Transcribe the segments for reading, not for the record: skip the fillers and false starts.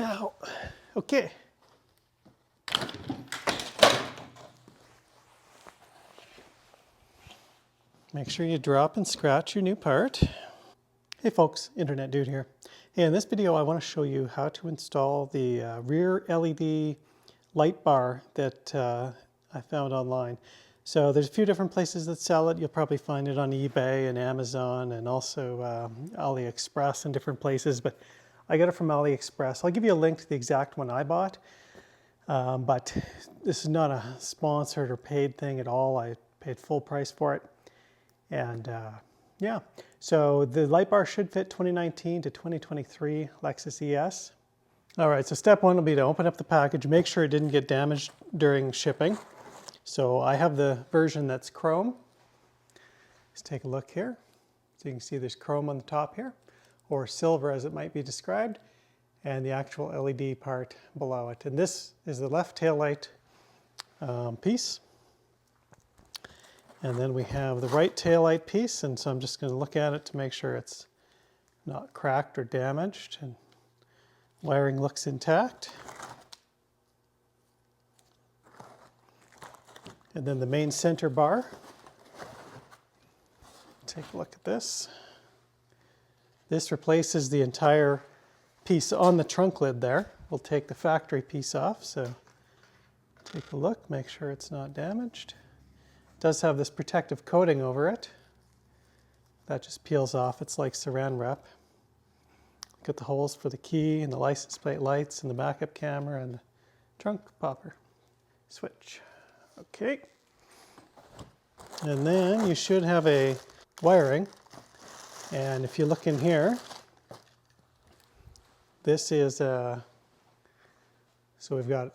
Ow. Okay. Make sure you drop and scratch your new part. Hey folks, Internet Dude here. Hey, in this video I want to show you how to install the rear LED light bar that I found online. So there's a few different places that sell it. You'll probably find it on eBay and Amazon and also AliExpress and different places, but I got it from AliExpress. I'll give you a link to the exact one I bought, but this is not a sponsored or paid thing at all. I paid full price for it. And yeah, so the light bar should fit 2019 to 2023 Lexus ES. All right, so step one will be to open up the package, make sure it didn't get damaged during shipping. So I have the version that's chrome. Let's take a look here. So you can see there's chrome on the top here, or silver as it might be described, and the actual LED part below it. And this is the left taillight piece. And then we have the right taillight piece, and so I'm just going to look at it to make sure it's not cracked or damaged, and wiring looks intact. And then the main center bar. Take a look at this. This replaces the entire piece on the trunk lid there. We'll take the factory piece off, so take a look, make sure it's not damaged. Does have this protective coating over it. That just peels off. It's like saran wrap. Got the holes for the key and the license plate lights and the backup camera and the trunk popper switch. Okay. And then you should have a wiring. And if you look in here, this is so we've got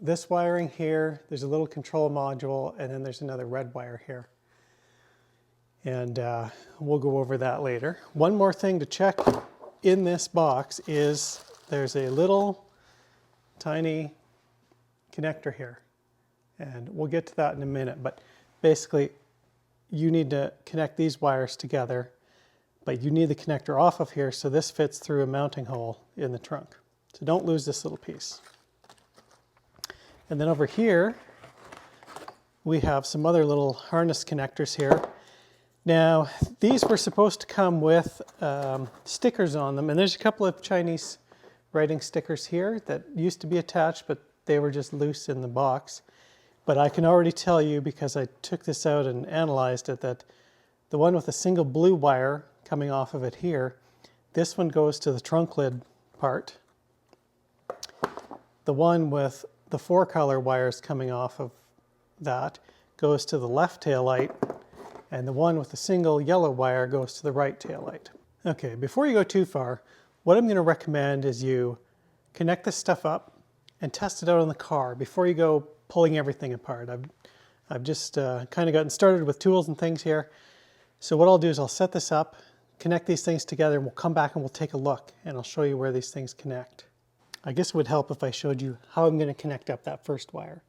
this wiring here, there's a little control module, and then there's another red wire here. And we'll go over that later. One more thing to check in this box is there's a little tiny connector here. And we'll get to that in a minute, but basically you need to connect these wires together, but you need the connector off of here so this fits through a mounting hole in the trunk. So don't lose this little piece. And then over here, we have some other little harness connectors here. Now, these were supposed to come with stickers on them, and there's a couple of Chinese writing stickers here that used to be attached, but they were just loose in the box. But I can already tell you, because I took this out and analyzed it, that the one with a single blue wire coming off of it here, this one goes to the trunk lid part. The one with the 4 color wires coming off of that goes to the left tail light, and the one with the single yellow wire goes to the right tail light. Okay, before you go too far, what I'm going to recommend is you connect this stuff up and test it out on the car before you go pulling everything apart. I've just kind of gotten started with tools and things here. So what I'll do is I'll set this up, connect these things together, and we'll come back and we'll take a look, and I'll show you where these things connect. I guess it would help if I showed you how I'm going to connect up that first wire.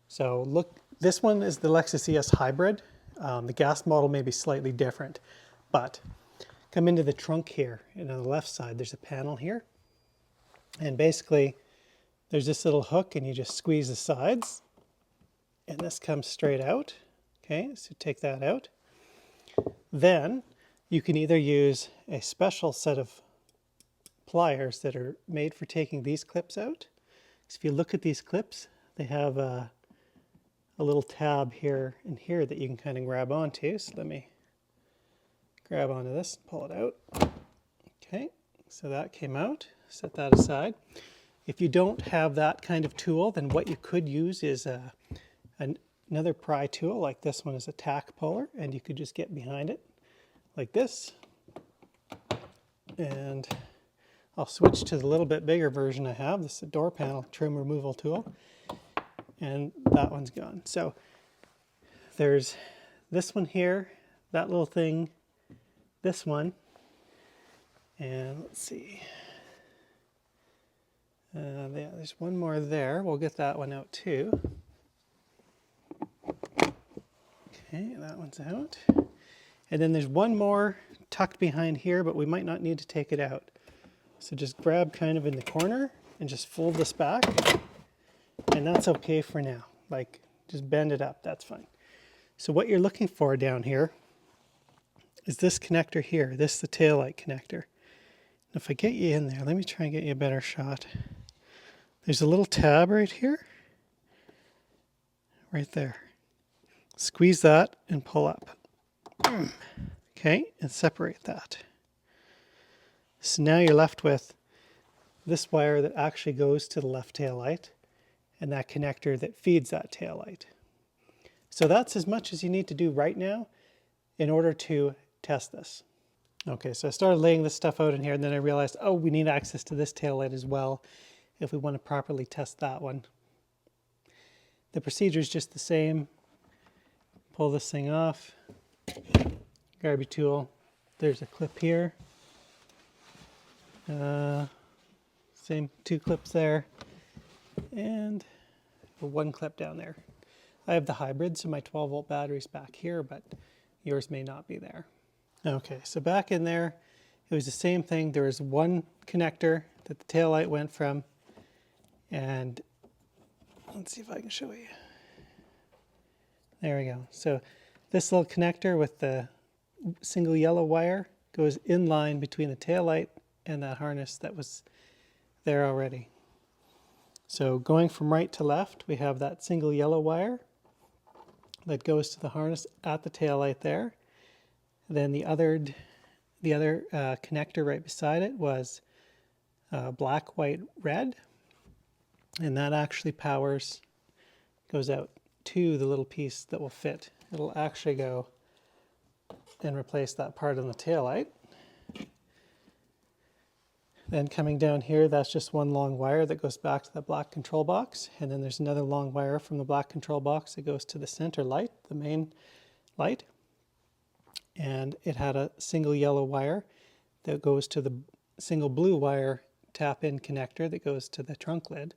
So look, this one is the Lexus ES Hybrid. The gas model may be slightly different, but come into the trunk here, and on the left side there's a panel here. And basically there's this little hook, and you just squeeze the sides, and this comes straight out. Okay, so take that out. Then you can either use a special set of pliers that are made for taking these clips out. So if you look at these clips, they have a little tab here and here that you can kind of grab onto. So let me grab onto this and pull it out. Okay, so that came out. Set that aside. If you don't have that kind of tool, then what you could use is another pry tool, like this one is a tack puller, and you could just get behind it like this. And I'll switch to the little bit bigger version I have. This is a door panel trim removal tool, and that one's gone. So there's this one here, that little thing, this one, and let's see. Yeah, there's one more there. We'll get that one out too. Okay, that one's out. And then there's one more tucked behind here, but we might not need to take it out. So just grab kind of in the corner and just fold this back, and that's okay for now. Like, just bend it up, that's fine. So what you're looking for down here is this connector here. This is the taillight connector. If I get you in there, let me try and get you a better shot. There's a little tab right here, right there. Squeeze that and pull up. Okay, and separate that. So now you're left with this wire that actually goes to the left tail light and that connector that feeds that tail light. So that's as much as you need to do right now in order to test this. Okay, so I started laying this stuff out in here, and then I realized, oh, we need access to this tail light as well if we want to properly test that one. The procedure is just the same. Pull this thing off, grab your tool. There's a clip here. Same 2 clips there, and one clip down there. I have the hybrid, so my 12-volt battery's back here, but yours may not be there. Okay, so back in there, it was the same thing. There was one connector that the tail light went from, and let's see if I can show you. There we go. So this little connector with the single yellow wire goes in line between the tail light and that harness that was there already. So going from right to left, we have that single yellow wire that goes to the harness at the tail light there. Then the other connector right beside it was black, white, red, and that actually goes out to the little piece that will fit. It'll actually go and replace that part on the tail light. Then coming down here, that's just one long wire that goes back to the black control box, and then there's another long wire from the black control box that goes to the center light, the main light. And it had a single yellow wire that goes to the single blue wire tap-in connector that goes to the trunk lid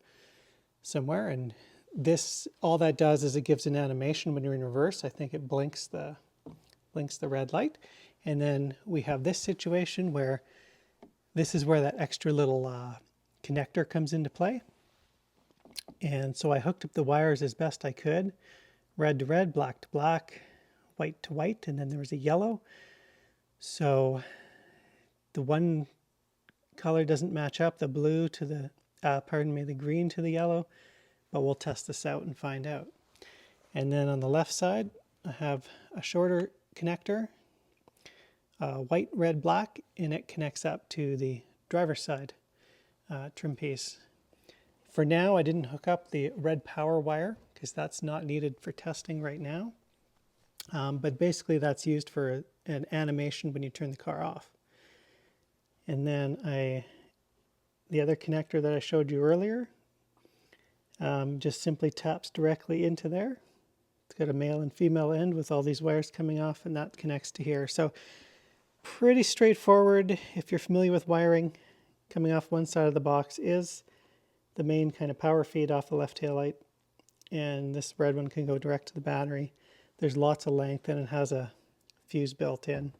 somewhere. And this, all that does is it gives an animation when you're in reverse. I think it blinks the red light. And then we have this situation where this is where that extra little connector comes into play. And so I hooked up the wires as best I could, red to red, black to black, white to white, and then there was a yellow. So the one color doesn't match up, the blue to the, the green to the yellow, but we'll test this out and find out. And then on the left side, I have a shorter connector, white, red, black, and it connects up to the driver's side trim piece. For now, I didn't hook up the red power wire because that's not needed for testing right now. But basically that's used for an animation when you turn the car off. And then the other connector that I showed you earlier just simply taps directly into there. It's got a male and female end with all these wires coming off, and that connects to here. So pretty straightforward. If you're familiar with wiring, coming off one side of the box is the main kind of power feed off the left tail light, and this red one can go direct to the battery. There's lots of length and it has a fuse built in.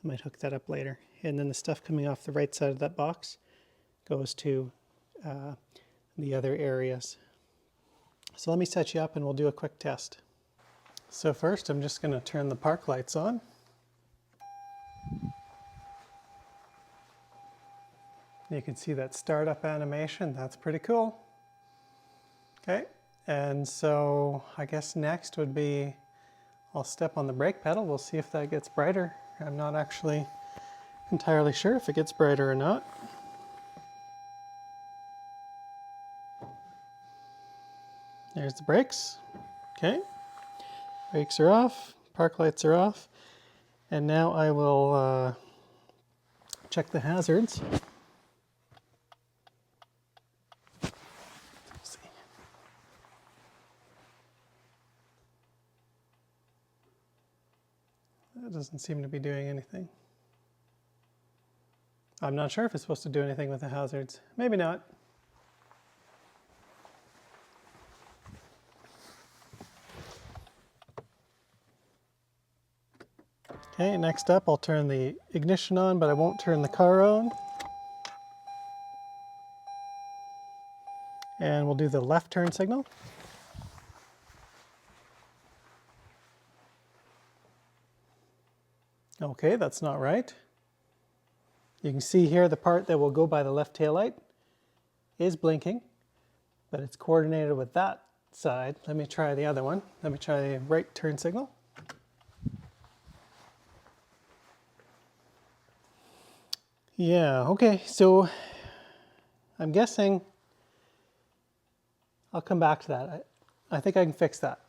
I might hook that up later. And then the stuff coming off the right side of that box goes to the other areas. So let me set you up and we'll do a quick test. So first I'm just going to turn the park lights on. You can see that startup animation. That's pretty cool. Okay, and so I guess next would be I'll step on the brake pedal. We'll see if that gets brighter. I'm not actually entirely sure if it gets brighter or not. There's the brakes. Okay, brakes are off, park lights are off, and now I will check the hazards. That doesn't seem to be doing anything. I'm not sure if it's supposed to do anything with the hazards. Maybe not. Okay, next up I'll turn the ignition on, but I won't turn the car on. And we'll do the left turn signal. Okay, that's not right. You can see here the part that will go by the left tail light is blinking, but it's coordinated with that side. Let me try the other one. Let me try the right turn signal. Yeah, okay, so I'm guessing I'll come back to that. I think I can fix that.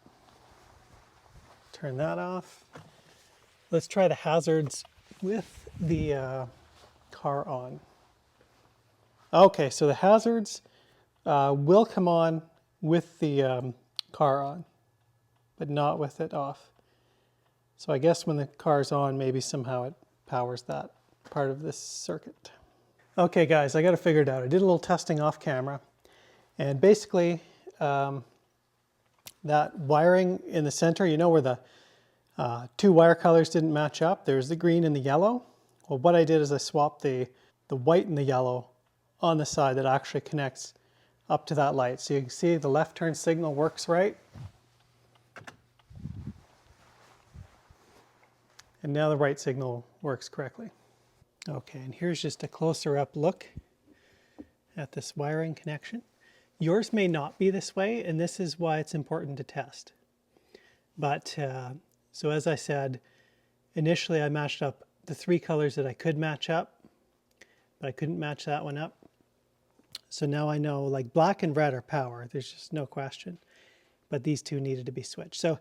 Turn that off. Let's try the hazards with the car on. Okay, so the hazards will come on with the car on, but not with it off. So I guess when the car's on, maybe somehow it powers that part of this circuit. Okay guys, I got it figured out. I did a little testing off camera, and basically that wiring in the center, you know where the two wire colors didn't match up? There's the green and the yellow. Well, what I did is I swapped the white and the yellow on the side that actually connects up to that light. So you can see the left turn signal works right. And now the right signal works correctly. Okay, and here's just a closer up look at this wiring connection. Yours may not be this way, and this is why it's important to test. But, so as I said, initially I matched up the three colors that I could match up, but I couldn't match that one up. So now I know, like, black and red are power, there's just no question. But these two needed to be switched. So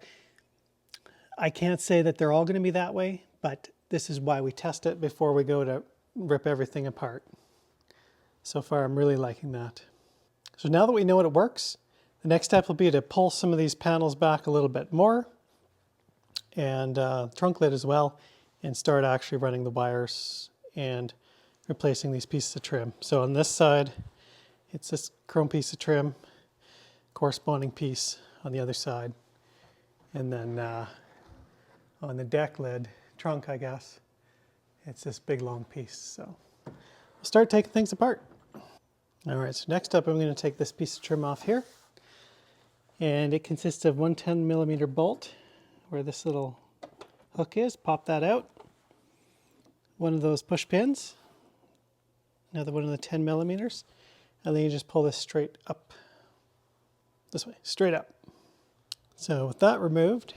I can't say that they're all going to be that way, but this is why we test it before we go to rip everything apart. So far I'm really liking that. So now that we know it works, the next step will be to pull some of these panels back a little bit more, and trunk lid as well, and start actually running the wires and replacing these pieces of trim. So on this side, it's this chrome piece of trim, corresponding piece on the other side, and then on the deck lid, trunk I guess, it's this big long piece. So we'll start taking things apart. All right, so next up I'm going to take this piece of trim off here, and it consists of one 10mm bolt where this little hook is. Pop that out. One of those push pins, another one of the 10mm, and then you just pull this straight up, this way, straight up. So with that removed,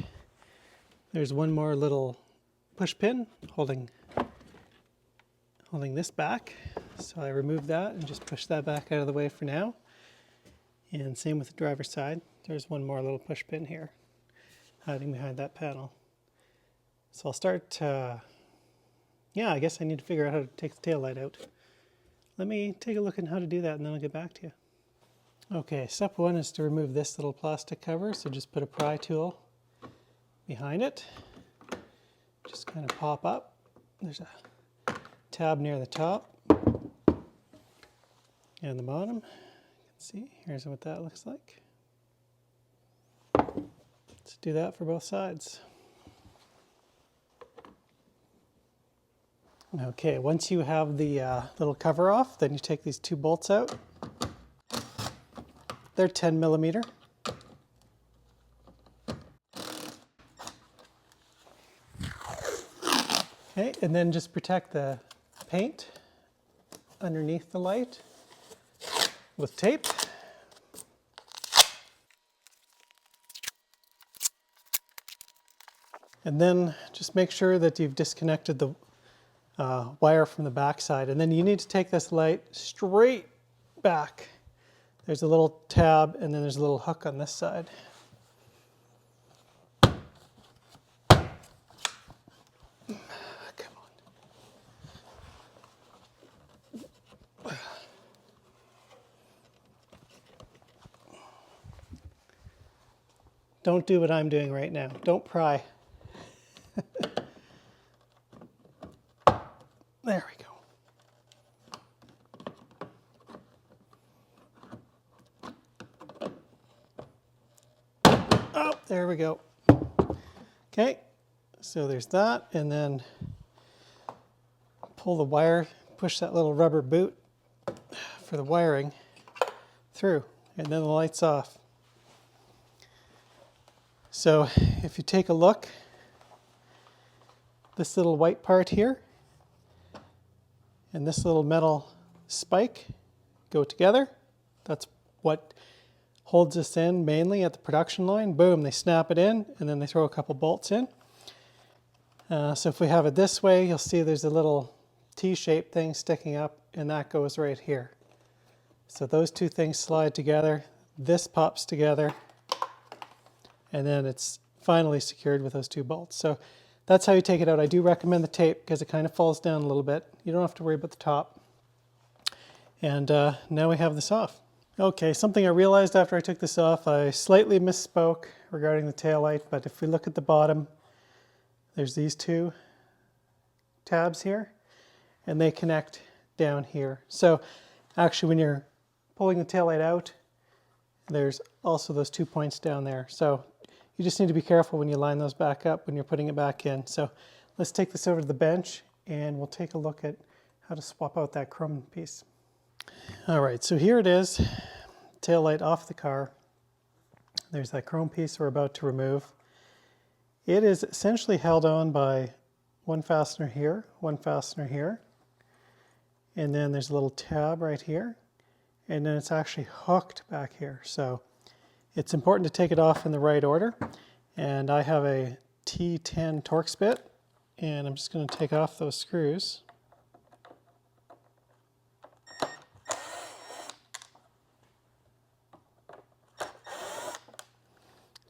there's one more little push pin holding this back. So I remove that and just push that back out of the way for now. And same with the driver's side. There's one more little push pin here hiding behind that panel. So I'll start, yeah, I guess I need to figure out how to take the tail light out. Let me take a look at how to do that and then I'll get back to you. Okay, step one is to remove this little plastic cover. So just put a pry tool behind it. Just kind of pop up. There's a tab near the top and the bottom. You can see, here's what that looks like. Let's do that for both sides. Okay, once you have the little cover off, then you take these two bolts out. They're 10mm. Okay, and then just protect the paint underneath the light with tape. And then just make sure that you've disconnected the wire from the back side. And then you need to take this light straight back. There's a little tab and then there's a little hook on this side. Come on. Don't do what I'm doing right now. Don't pry. There we go. Oh, there we go. Okay, so there's that, and then pull the wire, push that little rubber boot for the wiring through, and then the light's off. So if you take a look, this little white part here and this little metal spike go together. That's what holds this in mainly at the production line. Boom, they snap it in, and then they throw a couple bolts in. So if we have it this way, you'll see there's a little T-shaped thing sticking up, and that goes right here. So those two things slide together, this pops together, and then it's finally secured with those two bolts. So that's how you take it out. I do recommend the tape because it kind of falls down a little bit. You don't have to worry about the top. And now we have this off. Okay, something I realized after I took this off, I slightly misspoke regarding the taillight, but if we look at the bottom, there's these two tabs here, and they connect down here. So actually when you're pulling the taillight out, there's also those 2 points down there. So you just need to be careful when you line those back up when you're putting it back in. So let's take this over to the bench and we'll take a look at how to swap out that chrome piece. All right, so here it is, taillight off the car. There's that chrome piece we're about to remove. It is essentially held on by one fastener here, and then there's a little tab right here, and then it's actually hooked back here. So it's important to take it off in the right order. And I have a T10 Torx bit, and I'm just going to take off those screws.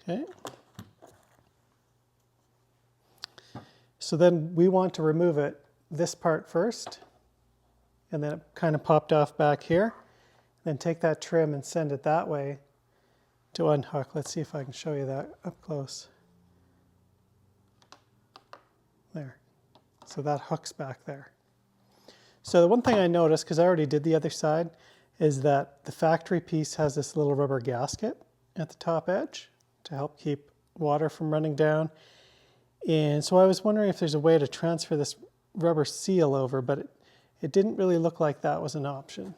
Okay. So then we want to remove this part first, and then it kind of popped off back here. Then take that trim and send it that way to unhook. Let's see if I can show you that up close. There. So that hooks back there. So the one thing I noticed, because I already did the other side, is that the factory piece has this little rubber gasket at the top edge to help keep water from running down. And so I was wondering if there's a way to transfer this rubber seal over, but it didn't really look like that was an option.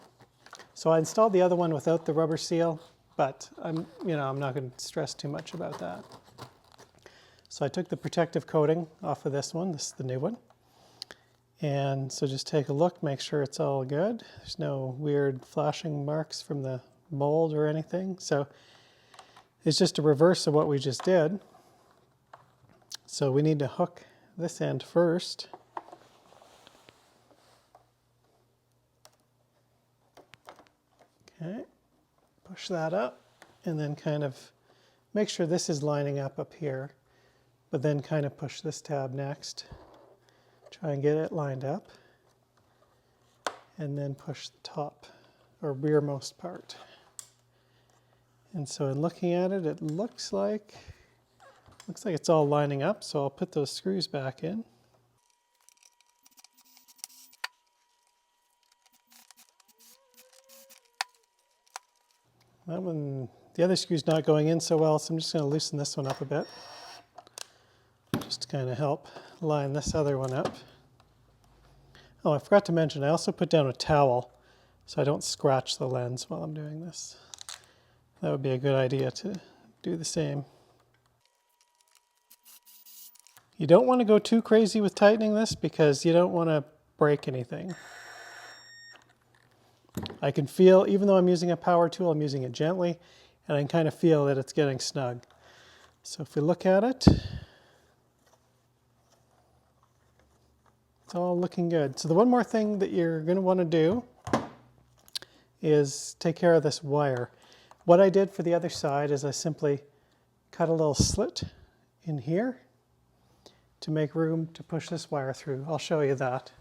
So I installed the other one without the rubber seal, but I'm not going to stress too much about that. So I took the protective coating off of this one. This is the new one. And so just take a look, make sure it's all good. There's no weird flashing marks from the mold or anything. So it's just a reverse of what we just did. So we need to hook this end first. Okay, push that up and then kind of make sure this is lining up here, but then kind of push this tab next. Try and get it lined up, and then push the top or rearmost part. And so in looking at it, it looks like it's all lining up, so I'll put those screws back in. That one, the other screw's not going in so well, so I'm just going to loosen this one up a bit, just to kind of help line this other one up. Oh, I forgot to mention, I also put down a towel so I don't scratch the lens while I'm doing this. That would be a good idea to do the same. You don't want to go too crazy with tightening this because you don't want to break anything. I can feel, even though I'm using a power tool, I'm using it gently, and I can kind of feel that it's getting snug. So if we look at it, it's all looking good. So the one more thing that you're going to want to do is take care of this wire. What I did for the other side is I simply cut a little slit in here to make room to push this wire through. I'll show you that.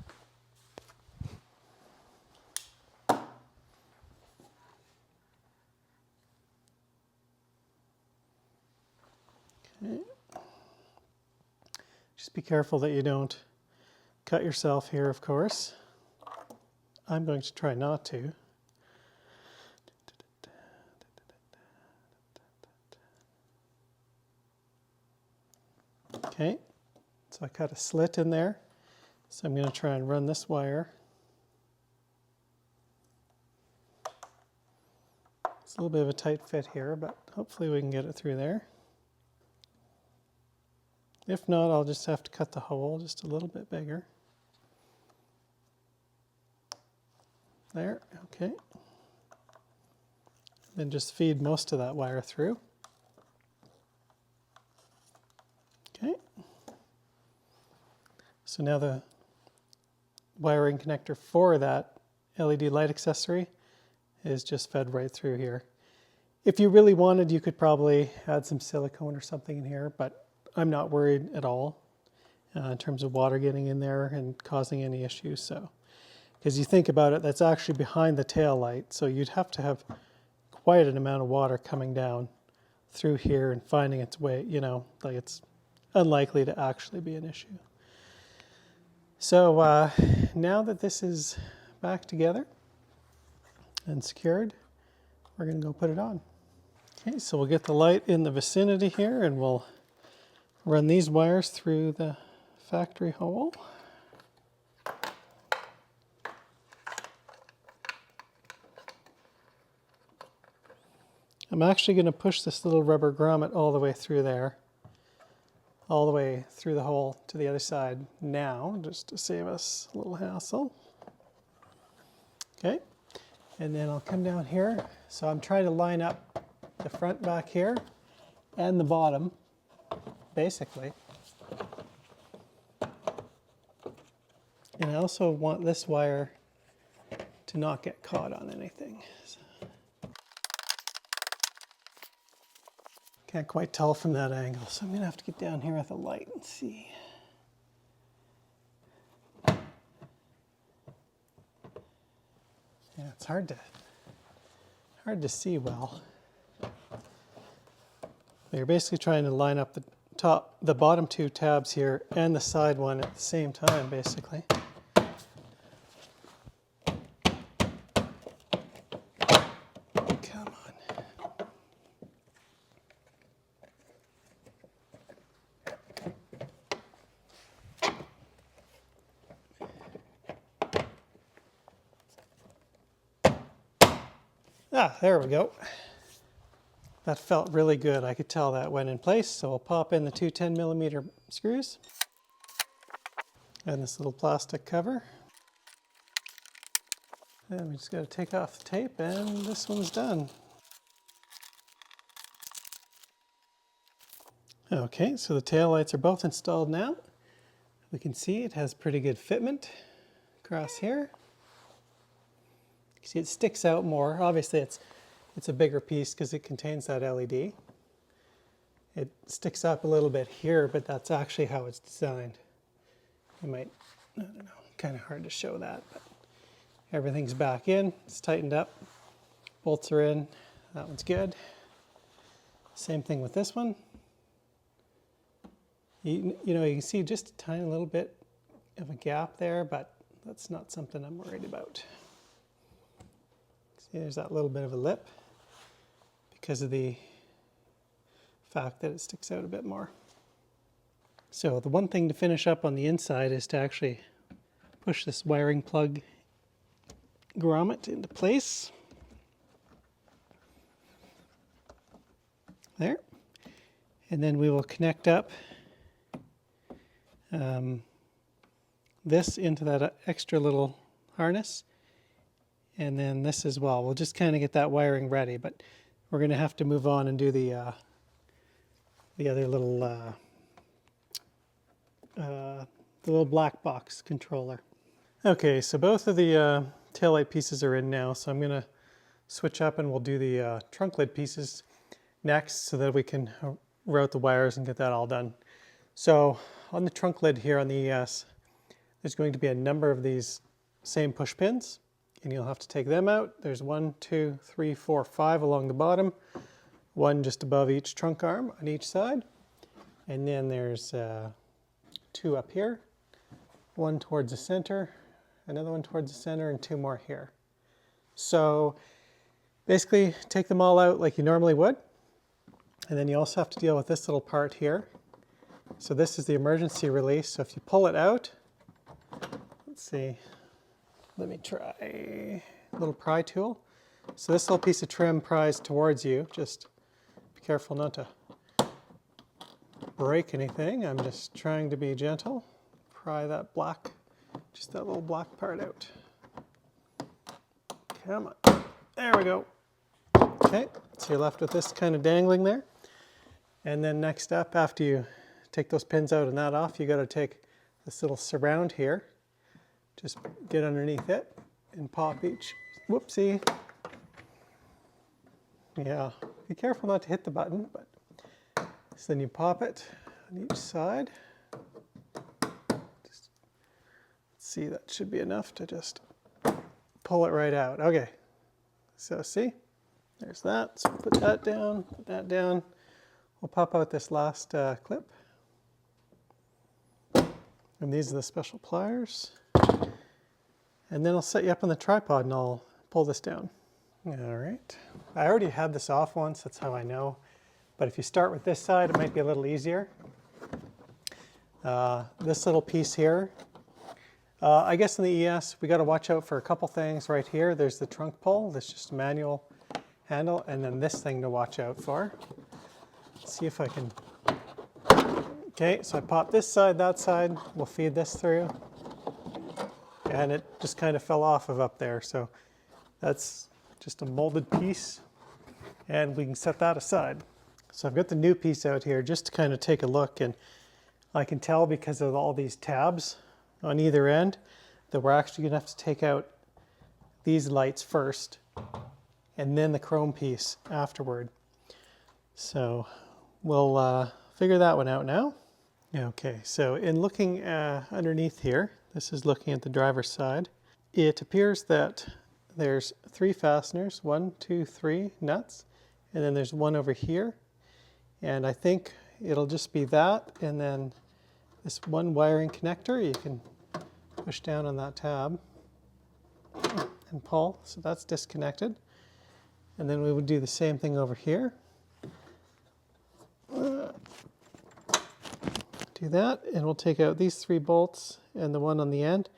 Okay. Just be careful that you don't cut yourself here, of course. I'm going to try not to. Okay, so I cut a slit in there. So I'm going to try and run this wire It's a little bit of a tight fit here, but hopefully we can get it through there. If not, I'll just have to cut the hole just a little bit bigger. There, okay. Then just feed most of that wire through. Okay. So now the wiring connector for that LED light accessory is just fed right through here. If you really wanted, you could probably add some silicone or something in here, but I'm not worried at all in terms of water getting in there and causing any issues. So, because you think about it, that's actually behind the tail light, so you'd have to have quite an amount of water coming down through here and finding its way, you know, like it's unlikely to actually be an issue. So now that this is back together and secured, we're going to go put it on. Okay, so we'll get the light in the vicinity here and we'll run these wires through the factory hole. I'm actually going to push this little rubber grommet all the way through there, all the way through the hole to the other side now, just to save us a little hassle. Okay, and then I'll come down here. So I'm trying to line up the front back here and the bottom, basically. And I also want this wire to not get caught on anything. So can't quite tell from that angle, so I'm going to have to get down here with a light and see. Yeah, it's hard to see well. You're basically trying to line up the bottom two tabs here and the side one at the same time, basically. Come on. Ah, there we go. That felt really good. I could tell that went in place. So I'll pop in the two 10mm screws and this little plastic cover. And we just got to take off the tape and this one's done. Okay, so the tail lights are both installed now. We can see it has pretty good fitment across here. You see it sticks out more. Obviously it's a bigger piece because it contains that LED. It sticks up a little bit here, but that's actually how it's designed. You might, I don't know, kind of hard to show that, but everything's back in, it's tightened up. Bolts are in, that one's good. Same thing with this one. You know, you can see just a tiny little bit of a gap there, but that's not something I'm worried about. See, there's that little bit of a lip because of the fact that it sticks out a bit more. So the one thing to finish up on the inside is to actually push this wiring plug grommet into place. There. And then we will connect up this into that extra little harness. And then this as well. We'll just kind of get that wiring ready, but we're going to have to move on and do the other little the little black box controller. Okay, so both of the taillight pieces are in now, so I'm going to switch up and we'll do the trunk lid pieces next so that we can route the wires and get that all done. So on the trunk lid here on the ES, there's going to be a number of these same push pins. And you'll have to take them out. There's 1, 2, 3, 4, 5 along the bottom, one just above each trunk arm on each side. And then there's 2 up here, one towards the center, another one towards the center, and 2 more here. So basically take them all out like you normally would. And then you also have to deal with this little part here. So this is the emergency release. So if you pull it out, let's see. Let me try a little pry tool. So this little piece of trim pries towards you. Just be careful not to break anything. I'm just trying to be gentle. Pry that black, just that little black part out. Come on. There we go. Okay, so you're left with this kind of dangling there. And then next up, after you take those pins out and that off, you got to take this little surround here. Just get underneath it and pop each. Whoopsie. Yeah, be careful not to hit the button, but so then you pop it on each side. Just, let's see, that should be enough to just pull it right out. Okay, so see, there's that. So put that down, put that down. We'll pop out this last clip. And these are the special pliers. And then I'll set you up on the tripod and I'll pull this down. All right. I already had this off once, that's how I know. But if you start with this side, it might be a little easier. This little piece here, I guess in the ES, we got to watch out for a couple things right here. There's the trunk pull, that's just a manual handle, and then this thing to watch out for. Let's see if I can. Okay, so I pop this side, that side, we'll feed this through. And it just kind of fell off of up there, so that's just a molded piece, and we can set that aside. So I've got the new piece out here just to kind of take a look, and I can tell because of all these tabs on either end that we're actually going to have to take out these lights first and then the chrome piece afterward. So we'll figure that one out now. Okay, so in looking underneath here, this is looking at the driver's side, it appears that there's 3 fasteners, 1, 2, 3 nuts, and then there's one over here. And I think it'll just be that, and then this one wiring connector, you can push down on that tab and pull, so that's disconnected. And then we would do the same thing over here. Do that, and we'll take out these 3 bolts and the one on the end,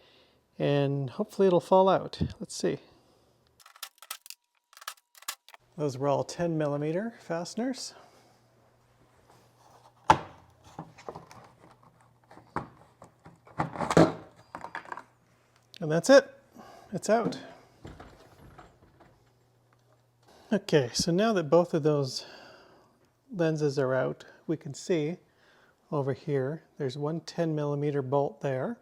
and hopefully it'll fall out. Let's see. Those were all 10mm fasteners. And that's it. It's out. Okay, so now that both of those lenses are out, we can see over here, there's one 10mm bolt there.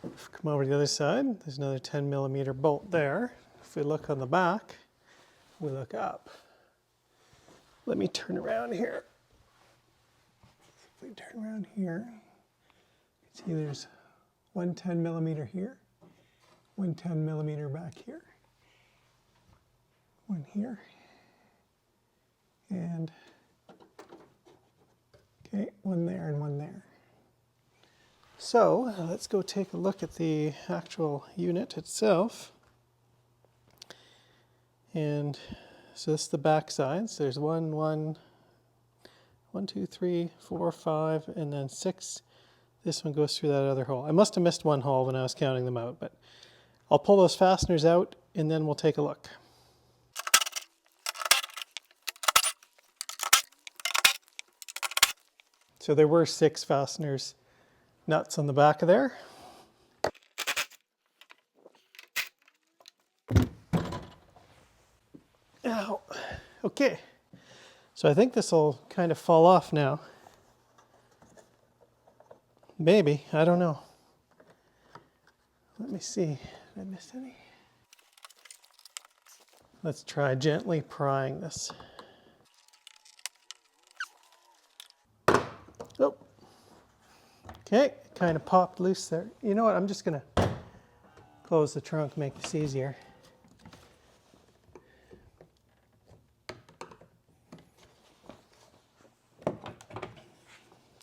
If we come over to the other side, there's another 10mm bolt there. If we look on the back, we look up. Let me turn around here. If we turn around here, you can see there's one 10mm here, one 10mm back here, one here, and okay, one there and one there. So let's go take a look at the actual unit itself. And so this is the back side. So there's 1, 2, 3, 4, 5, and then 6. This one goes through that other hole. I must have missed one hole when I was counting them out, but I'll pull those fasteners out and then we'll take a look. So there were 6 fasteners, nuts on the back of there. Ow. Okay, so I think this will kind of fall off now. Maybe, I don't know. Let me see, did I miss any? Let's try gently prying this. Oh, okay, it kind of popped loose there. You know what, I'm just gonna close the trunk, make this easier.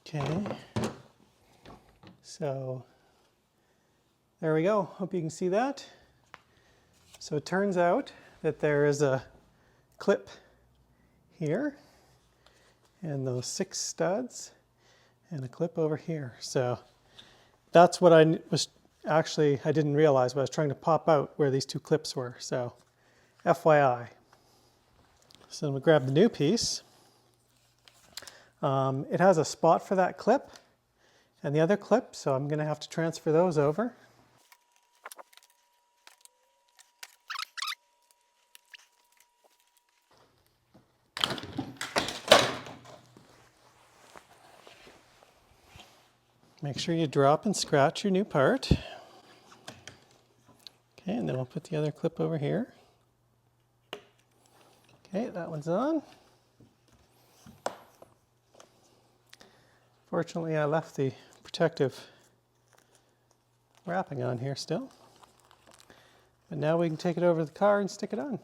Okay, so there we go. Hope you can see that. So it turns out that there is a clip here and those 6 studs and a clip over here. So that's what I was actually, I didn't realize, but I was trying to pop out where these 2 clips were. So FYI. So we grab the new piece. It has a spot for that clip and the other clip, so I'm going to have to transfer those over. Make sure you drop and scratch your new part. Okay, and then we'll put the other clip over here. Okay, that one's on. Fortunately, I left the protective wrapping on here still. But now we can take it over to the car and stick it on.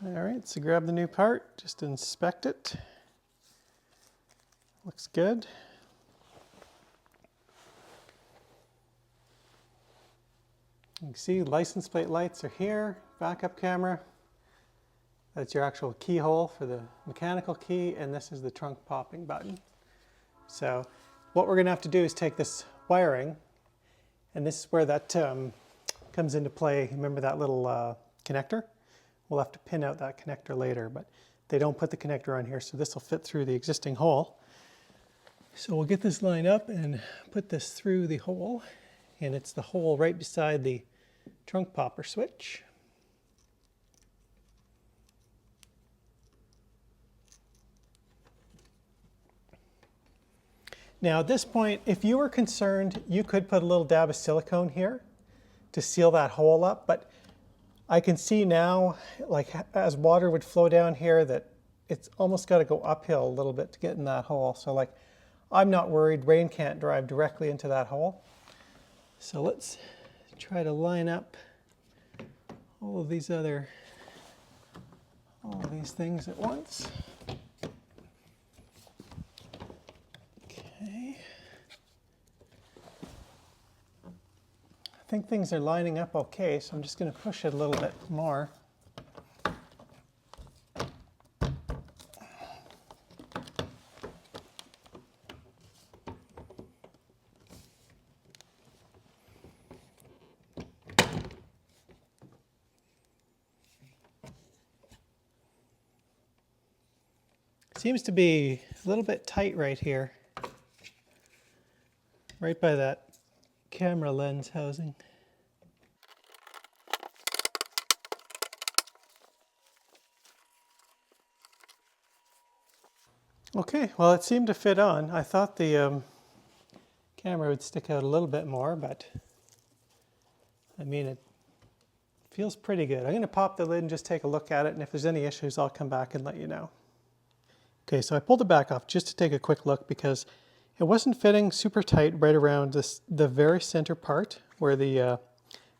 All right, so grab the new part, just inspect it. Looks good. You can see license plate lights are here, backup camera. That's your actual keyhole for the mechanical key, and this is the trunk popping button. So what we're going to have to do is take this wiring, and this is where that comes into play. Remember that little connector? We'll have to pin out that connector later, but they don't put the connector on here, so this will fit through the existing hole. So we'll get this line up and put this through the hole, and it's the hole right beside the trunk popper switch. Now at this point, if you were concerned, you could put a little dab of silicone here to seal that hole up, but I can see now, like as water would flow down here, that it's almost got to go uphill a little bit to get in that hole. So like, I'm not worried, rain can't drive directly into that hole. So let's try to line up all of these things at once. Okay. I think things are lining up okay, so I'm just going to push it a little bit more. Seems to be a little bit tight right here, right by that camera lens housing. Okay, well it seemed to fit on. I thought the camera would stick out a little bit more, but I mean it feels pretty good. I'm going to pop the lid and just take a look at it, and if there's any issues I'll come back and let you know. Okay, so I pulled it back off just to take a quick look because it wasn't fitting super tight right around the very center part where the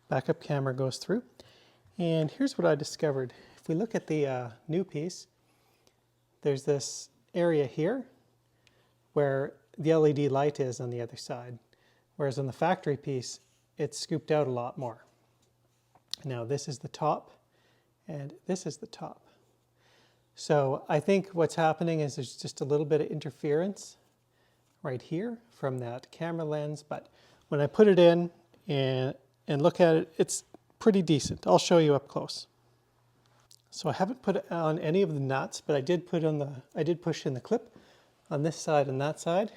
backup camera goes through. And here's what I discovered. If we look at the new piece, there's this area here where the LED light is on the other side, whereas on the factory piece, it's scooped out a lot more. Now this is the top, and this is the top. So I think what's happening is there's just a little bit of interference right here from that camera lens, but when I put it in and look at it, it's pretty decent. I'll show you up close. So I haven't put on any of the nuts, but I did push in the clip on this side and that side.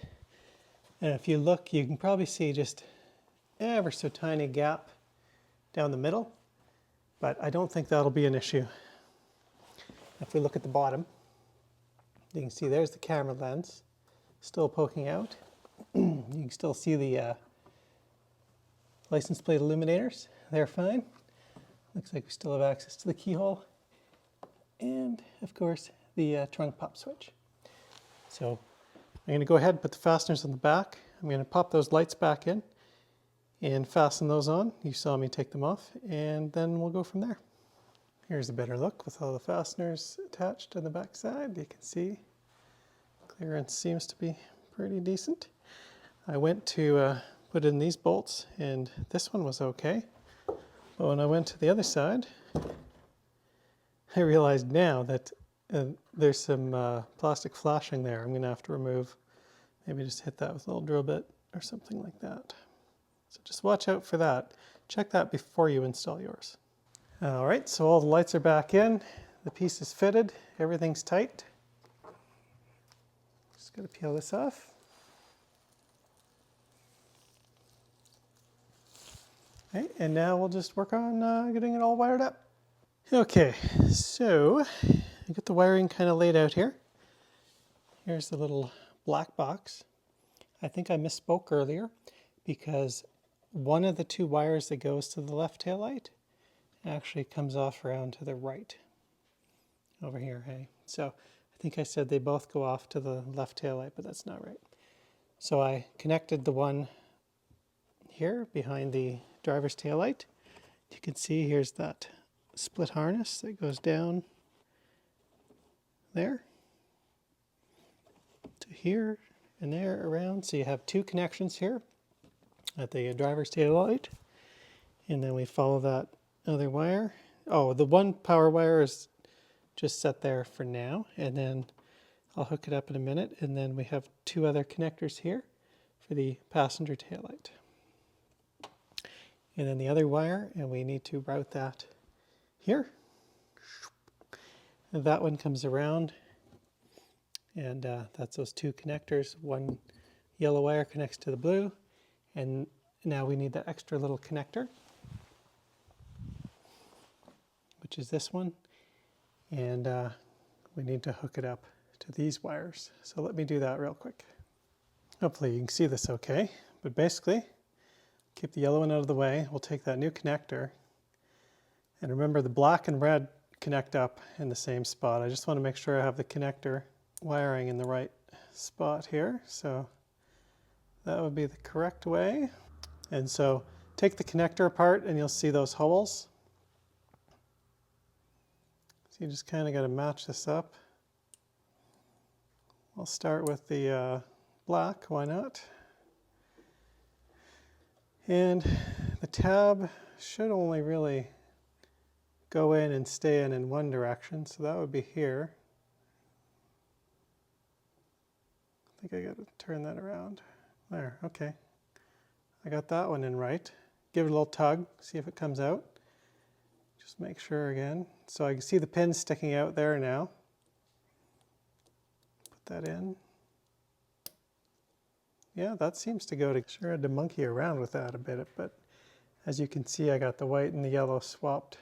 And if you look, you can probably see just ever so tiny gap down the middle, but I don't think that'll be an issue. If we look at the bottom, you can see there's the camera lens still poking out. You can still see the license plate illuminators. They're fine. Looks like we still have access to the keyhole. And of course, the trunk pop switch. So I'm going to go ahead and put the fasteners on the back. I'm going to pop those lights back in and fasten those on. You saw me take them off, and then we'll go from there. Here's a better look with all the fasteners attached on the back side. You can see clearance seems to be pretty decent. I went to put in these bolts, and this one was okay. But when I went to the other side, I realized now that there's some plastic flashing there. I'm going to have to remove, maybe just hit that with a little drill bit or something like that. So just watch out for that. Check that before you install yours. All right, so all the lights are back in. The piece is fitted. Everything's tight. Just got to peel this off. Okay, and now we'll just work on getting it all wired up. Okay, so I got the wiring kind of laid out here. Here's the little black box. I think I misspoke earlier because one of the two wires that goes to the left tail light actually comes off around to the right over here. Hey, so I think I said they both go off to the left tail light, but that's not right. So I connected the one here behind the driver's tail light. You can see here's that split harness that goes down there to here and there around. So you have two connections here at the driver's tail light, and then we follow that other wire. Oh, the one power wire is just set there for now, and then I'll hook it up in a minute. And then we have two other connectors here for the passenger tail light. And then the other wire, and we need to route that here. And that one comes around, and that's those two connectors. One yellow wire connects to the blue, and now we need the extra little connector, which is this one, and we need to hook it up to these wires. So let me do that real quick. Hopefully you can see this okay, but basically keep the yellow one out of the way. We'll take that new connector, and remember the black and red connect up in the same spot. I just want to make sure I have the connector wiring in the right spot here. So that would be the correct way. And so take the connector apart and you'll see those holes. So you just kind of got to match this up. I'll start with the black, why not? And the tab should only really go in and stay in one direction, so that would be here. I think I got to turn that around. There, okay. I got that one in right. Give it a little tug, see if it comes out. Just make sure again. So I can see the pins sticking out there now. Put that in. Yeah, that seems to go to, sure had to monkey around with that a bit, but as you can see, I got the white and the yellow swapped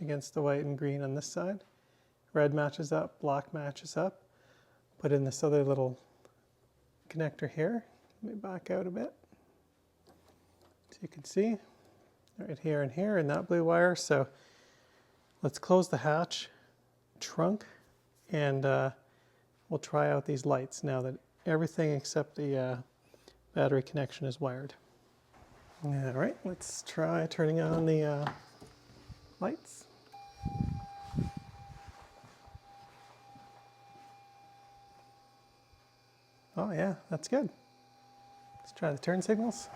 against the white and green on this side. Red matches up, black matches up. Put in this other little connector here. Let me back out a bit. So you can see right here and here in that blue wire. So let's close the hatch, trunk, and we'll try out these lights now that everything except the battery connection is wired. All right, let's try turning on the lights. Oh yeah, that's good. Let's try the turn signals.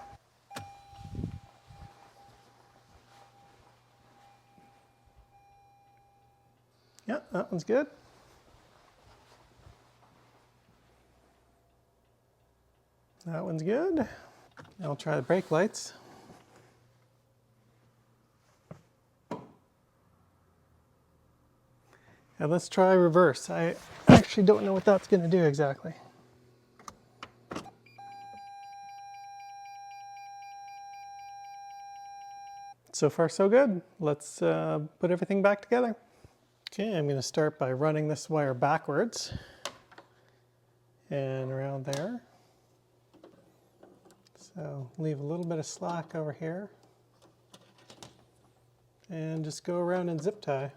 Yeah, that one's good. That one's good. Now I'll try the brake lights. And let's try reverse. I actually don't know what that's going to do exactly. So far so good. Let's put everything back together. Okay, I'm going to start by running this wire backwards and around there. So leave a little bit of slack over here and just go around and zip tie.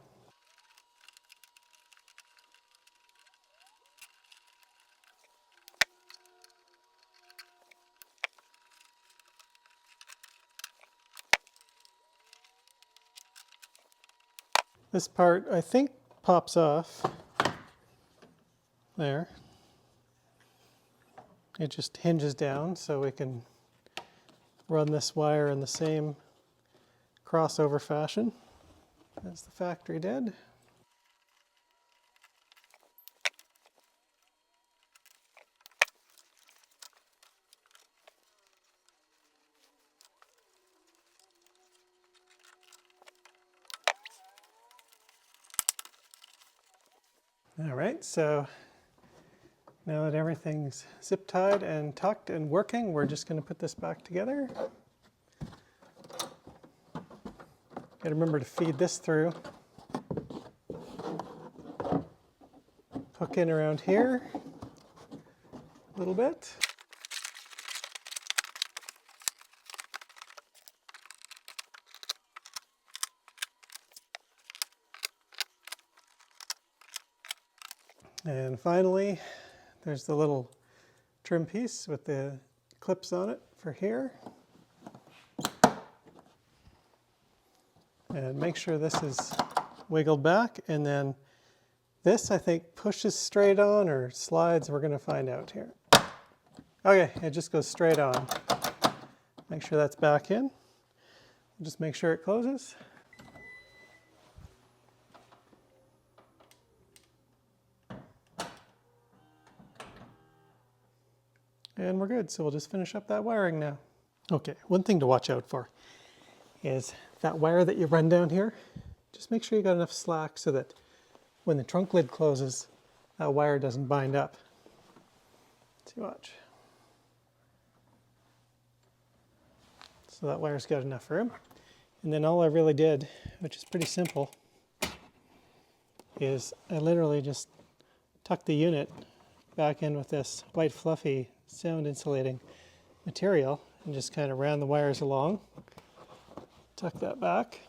This part, I think, pops off there. It just hinges down so we can run this wire in the same crossover fashion as the factory did. All right, so now that everything's zip tied and tucked and working, we're just going to put this back together. Got to remember to feed this through. Hook in around here a little bit. And finally, there's the little trim piece with the clips on it for here. And make sure this is wiggled back, and then this, I think, pushes straight on or slides. We're going to find out here. Okay, it just goes straight on. Make sure that's back in. Just make sure it closes. And we're good, so we'll just finish up that wiring now. Okay, one thing to watch out for is that wire that you run down here, just make sure you got enough slack so that when the trunk lid closes, that wire doesn't bind up. See, watch. So that wire's got enough room. And then all I really did, which is pretty simple, is I literally just tucked the unit back in with this white fluffy sound insulating material and just kind of ran the wires along. Tuck that back.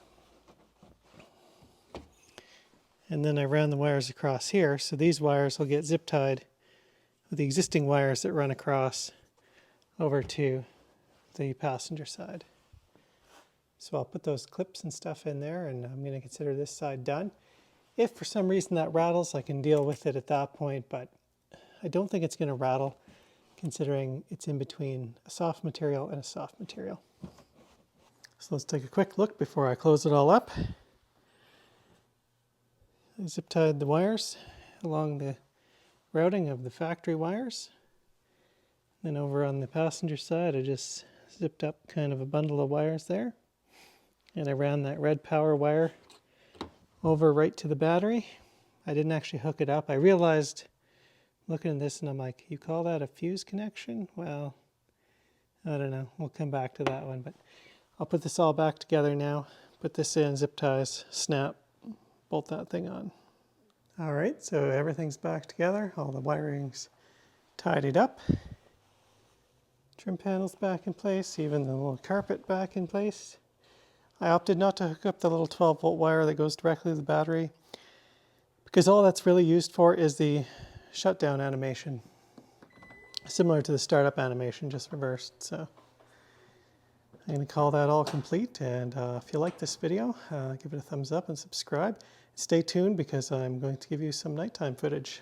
And then I ran the wires across here, so these wires will get zip tied with the existing wires that run across over to the passenger side. So I'll put those clips and stuff in there, and I'm going to consider this side done. If for some reason that rattles, I can deal with it at that point, but I don't think it's going to rattle considering it's in between a soft material and a soft material. So let's take a quick look before I close it all up. I zip tied the wires along the routing of the factory wires. Then over on the passenger side, I just zipped up kind of a bundle of wires there. And I ran that red power wire over right to the battery. I didn't actually hook it up. I realized looking at this and I'm like, you call that a fuse connection? Well, I don't know. We'll come back to that one. But I'll put this all back together now. Put this in, zip ties, snap, bolt that thing on. All right, so everything's back together. All the wiring's tidied up. Trim panels back in place, even the little carpet back in place. I opted not to hook up the little 12-volt wire that goes directly to the battery because all that's really used for is the shutdown animation, similar to the startup animation, just reversed. So I'm going to call that all complete, and if you like this video, give it a thumbs up and subscribe. Stay tuned because I'm going to give you some nighttime footage.